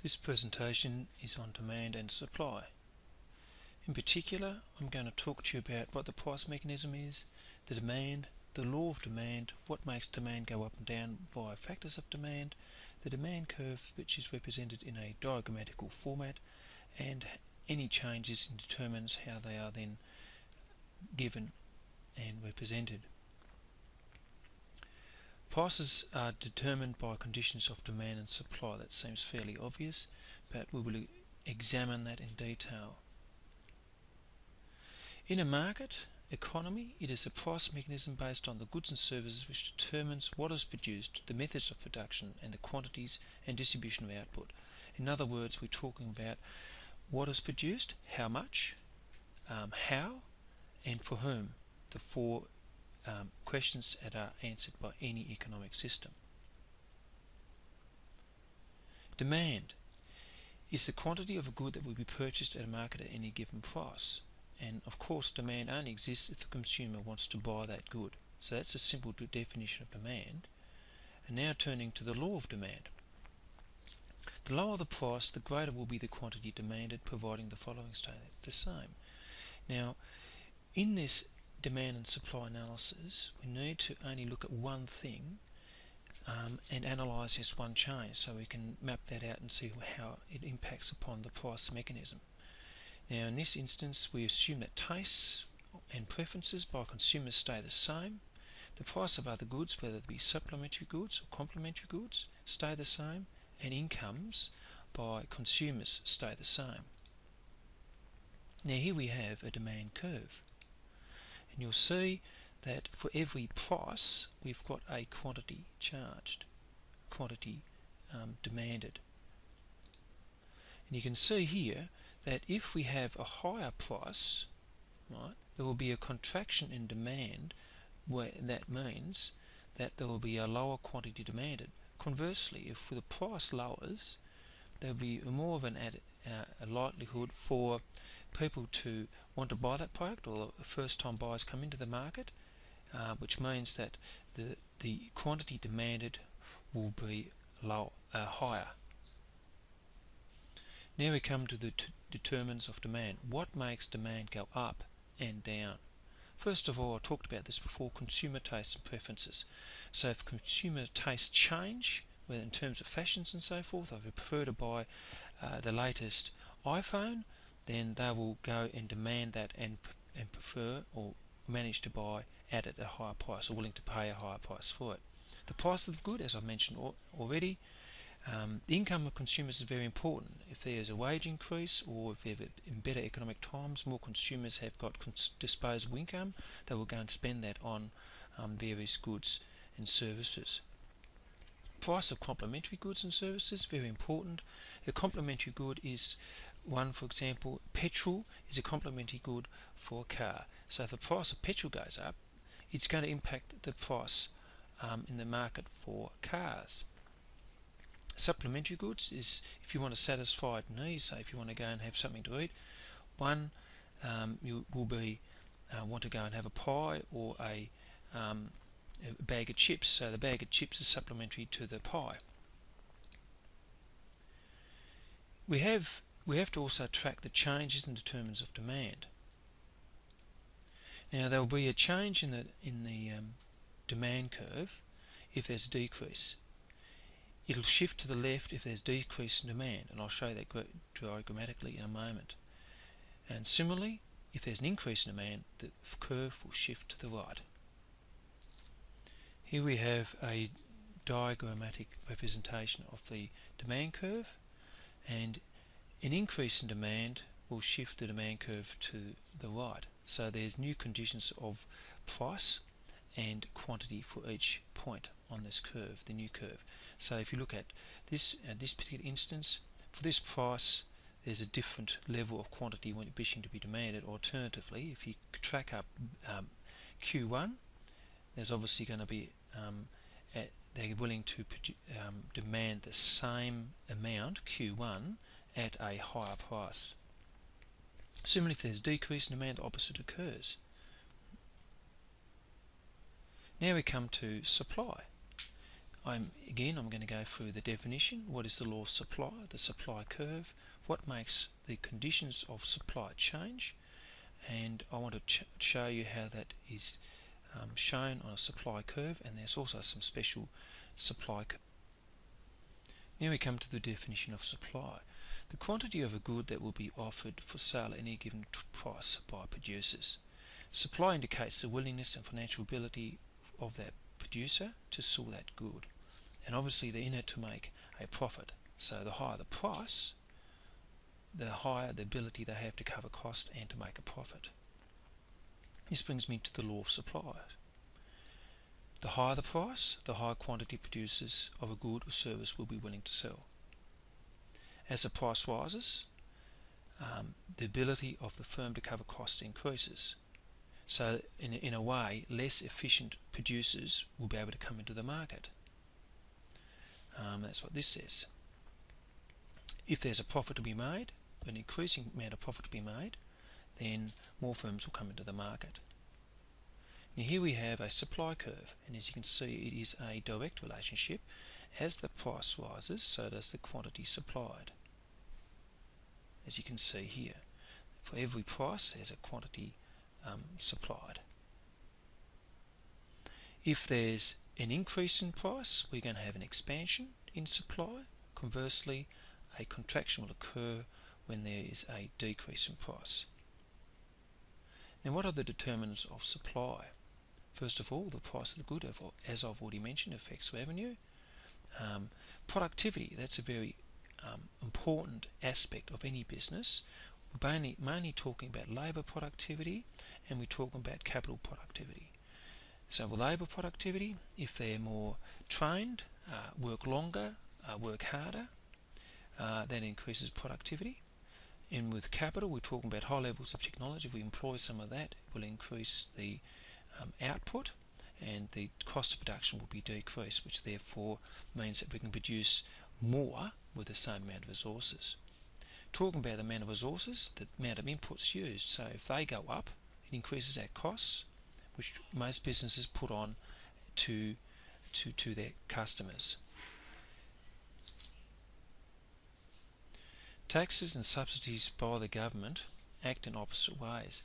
This presentation is on demand and supply. In particular, I'm going to talk to you about what the price mechanism is, the demand, the law of demand, what makes demand go up and down via factors of demand, the demand curve, which is represented in a diagrammatical format, and any changes in determinants, how they are then given and represented. Prices are determined by conditions of demand and supply. That seems fairly obvious, but we will examine that in detail. In a market economy, it is a price mechanism based on the goods and services which determines what is produced, the methods of production, and the quantities and distribution of output. In other words, we're talking about what is produced, how much, how, and for whom. The four questions that are answered by any economic system. Demand is the quantity of a good that will be purchased at a market at any given price. And of course, demand only exists if the consumer wants to buy that good. So that's a simple definition of demand. And now turning to the law of demand. The lower the price, the greater will be the quantity demanded, providing the following stay the same. Now, in this demand and supply analysis, we need to only look at one thing and analyse this one change, so we can map that out and see how it impacts upon the price mechanism. Now, in this instance, we assume that tastes and preferences by consumers stay the same. The price of other goods, whether it be supplementary goods or complementary goods, stay the same, and incomes by consumers stay the same. Now, here we have a demand curve. And you'll see that for every price we've got a quantity charged, quantity demanded. And you can see here that if we have a higher price, right, there will be a contraction in demand, where that means that there will be a lower quantity demanded. Conversely, if the price lowers, there will be more of a likelihood for people to want to buy that product, or first time buyers come into the market, which means that the quantity demanded will be higher. Now we come to the determinants of demand. What makes demand go up and down? First of all, I talked about this before, consumer tastes and preferences. So if consumer tastes change, whether in terms of fashions and so forth, if they prefer to buy the latest iPhone, then they will go and demand that and prefer or manage to buy at it at a higher price, or willing to pay a higher price for it. The price of the good, as I mentioned already, the income of consumers is very important. If there is a wage increase, or if in better economic times more consumers have got disposable income, they will go and spend that on various goods and services. Price of complementary goods and services, very important. A complementary good is one, for example, petrol is a complementary good for a car. So if the price of petrol goes up, it's going to impact the price in the market for cars. Supplementary goods is if you want to satisfy needs, say if you want to go and have something to eat. One, you will want to go and have a pie or a bag of chips. So the bag of chips is supplementary to the pie. We have to also track the changes in determinants of demand. Now there will be a change in the demand curve if there's a decrease. It'll shift to the left if there's decrease in demand, and I'll show you that diagrammatically in a moment. And similarly, if there's an increase in demand, the curve will shift to the right. Here we have a diagrammatic representation of the demand curve, and an increase in demand will shift the demand curve to the right. So there's new conditions of price and quantity for each point on this curve, the new curve. So if you look at this particular instance, for this price there's a different level of quantity wishing to be demanded. Alternatively, if you track up Q1, there's obviously going to be they're willing to demand the same amount, Q1, at a higher price. Similarly, if there's a decrease in demand, the opposite occurs. Now we come to supply. I'm going to go through the definition. What is the law of supply? The supply curve. What makes the conditions of supply change? And I want to show you how that is shown on a supply curve, and there's also some special supply curve. Now we come to the definition of supply. The quantity of a good that will be offered for sale at any given price by producers. Supply indicates the willingness and financial ability of that producer to sell that good. And obviously they're in it to make a profit. So the higher the price, the higher the ability they have to cover cost and to make a profit. This brings me to the law of supply. The higher the price, the higher quantity producers of a good or service will be willing to sell. As the price rises, the ability of the firm to cover costs increases. So in a way, less efficient producers will be able to come into the market. That's what this says. If there's a profit to be made, an increasing amount of profit to be made, then more firms will come into the market. Now here we have a supply curve, and as you can see, it is a direct relationship. As the price rises, so does the quantity supplied. As you can see here, for every price there's a quantity supplied. If there's an increase in price, we're going to have an expansion in supply. Conversely, a contraction will occur when there is a decrease in price. Now, what are the determinants of supply? First of all, the price of the good, as I've already mentioned, affects revenue. Productivity, that's a very important aspect of any business. We're mainly talking about labour productivity, and we're talking about capital productivity. So with labour productivity, if they're more trained, work longer, work harder, that increases productivity. And with capital, we're talking about high levels of technology. If we employ some of that, it will increase the output, and the cost of production will be decreased, which therefore means that we can produce more with the same amount of resources. Talking about the amount of resources, the amount of inputs used. So if they go up, it increases our costs, which most businesses put on to their customers. Taxes and subsidies by the government act in opposite ways.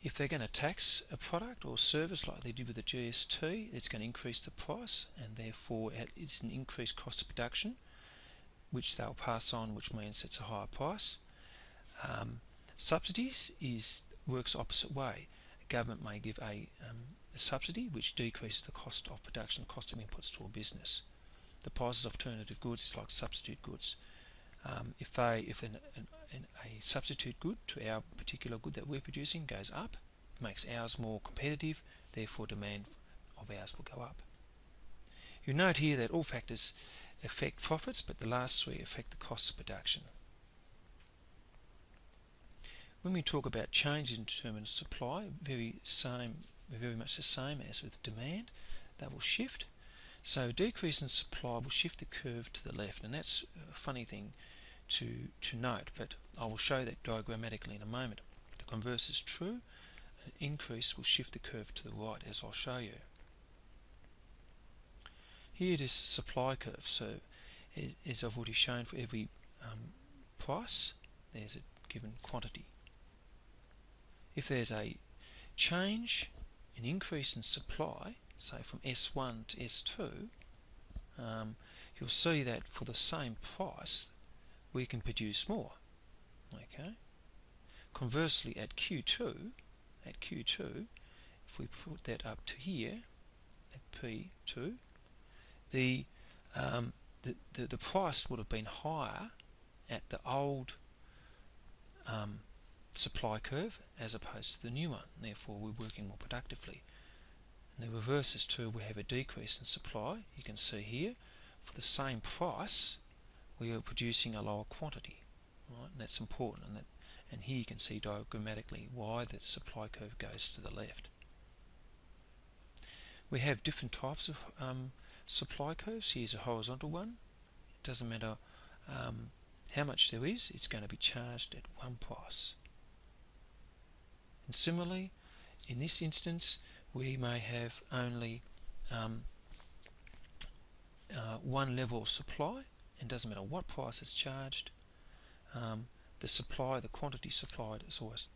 If they're going to tax a product or service like they did with the GST, it's going to increase the price, and therefore it's an increased cost of production, which they'll pass on, which means it's a higher price. Subsidies works opposite way. The government may give a subsidy which decreases the cost of production, the cost of inputs to a business. The prices of alternative goods is like substitute goods. If a substitute good to our particular good that we're producing goes up, it makes ours more competitive, therefore demand of ours will go up. You note here that all factors affect profits, but the last three affect the cost of production. When we talk about change in determinant supply, very much the same as with demand, they will shift. So decrease in supply will shift the curve to the left, and that's a funny thing to note, but I will show that diagrammatically in a moment. The converse is true. An increase will shift the curve to the right, as I'll show you. Here it is the supply curve. So as I've already shown, for every price there's a given quantity. If there's a change, an increase in supply, say from S1 to S2, you'll see that for the same price we can produce more. Okay. Conversely, at Q2, if we put that up to here at P2, the price would have been higher at the old supply curve as opposed to the new one. Therefore, we're working more productively. And the reverse is true. We have a decrease in supply. You can see here, for the same price, we are producing a lower quantity. Right? And that's important. And here you can see diagrammatically why the supply curve goes to the left. We have different types of supply curves. Here's a horizontal one. It doesn't matter how much there is, it's going to be charged at one price. And similarly, in this instance, we may have only one level of supply, and doesn't matter what price is charged. The quantity supplied is always